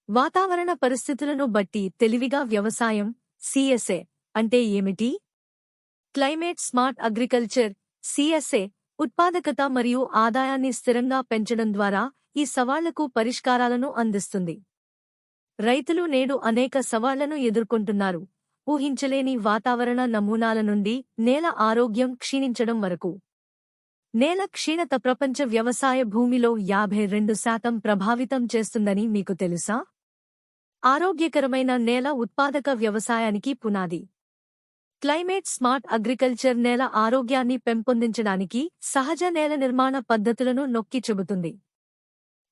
వాతావరణ పరిస్థితులను బట్టి తెలివిగా వ్యవసాయం సిఎస్ఏ అంటే ఏమిటి? క్లైమేట్ స్మార్ట్ అగ్రికల్చర్ సిఎస్ఏ ఉత్పాదకత మరియు ఆదాయాన్ని స్థిరంగా పెంచడం ద్వారా ఈ సవాళ్లకు పరిష్కారాలను అందిస్తుంది. రైతులు నేడు అనేక సవాళ్లను ఎదుర్కొంటున్నారు. ఊహించలేని వాతావరణ నమూనాల నుండి నేల ఆరోగ్యం క్షీణించడం వరకు. నేల క్షీణత ప్రపంచ వ్యవసాయ భూమిలో 52% ప్రభావితం చేస్తుందని మీకు తెలుసా? ఆరోగ్యకరమైన నేల ఉత్పాదక వ్యవసాయానికి పునాది. క్లైమేట్ స్మార్ట్ అగ్రికల్చర్ నేల ఆరోగ్యాన్ని పెంపొందించడానికి సహజ నేల నిర్మాణ పద్ధతులను నొక్కి చెబుతుంది.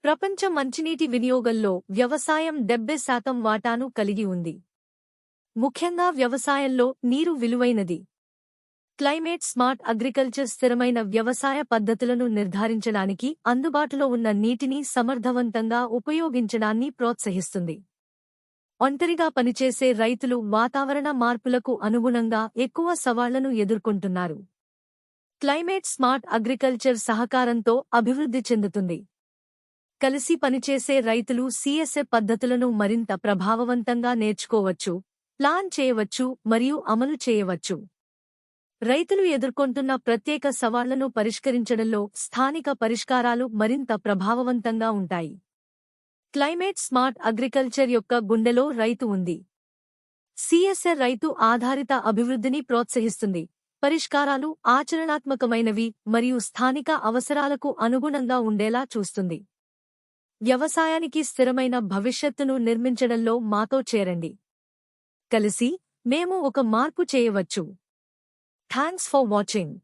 ప్రపంచ మంచినీటి వినియోగంలో వ్యవసాయం 70% వాటాను కలిగి ఉంది. ముఖ్యంగా వ్యవసాయంలో నీరు విలువైనది. క్లైమేట్ స్మార్ట్ అగ్రికల్చర్ స్థిరమైన వ్యవసాయ పద్ధతులను నిర్ధారించడానికి అందుబాటులో ఉన్న నీటిని సమర్థవంతంగా ఉపయోగించడాన్ని ప్రోత్సహిస్తుంది. ఒంటరిగా పనిచేసే రైతులు వాతావరణ మార్పులకు అనుగుణంగా ఎక్కువ సవాళ్లను ఎదుర్కొంటున్నారు. క్లైమేట్ స్మార్ట్ అగ్రికల్చర్ సహకారంతో అభివృద్ధి చెందుతుంది. కలిసి పనిచేసే రైతులు సిఎస్ఏ పద్ధతులను మరింత ప్రభావవంతంగా నేర్చుకోవచ్చు, ప్లాన్ చేయవచ్చు మరియు అమలు చేయవచ్చు. రైతులు ఎదుర్కొంటున్న ప్రత్యేక సవాళ్లను పరిష్కరించడంలో స్థానిక పరిష్కారాలు మరింత ప్రభావవంతంగా ఉంటాయి. క్లైమేట్ స్మార్ట్ అగ్రికల్చర్ యొక్క గుండెలో రైతు ఉంది. సిఎస్ఏ రైతు ఆధారిత అభివృద్ధిని ప్రోత్సహిస్తుంది. పరిష్కారాలు ఆచరణాత్మకమైనవి మరియు స్థానిక అవసరాలకు అనుగుణంగా ఉండేలా చూస్తుంది. వ్యవసాయానికి స్థిరమైన భవిష్యత్తును నిర్మించడంలో మాతో చేరండి. కలిసి మేము ఒక మార్పు చేయవచ్చు. Thanks for watching.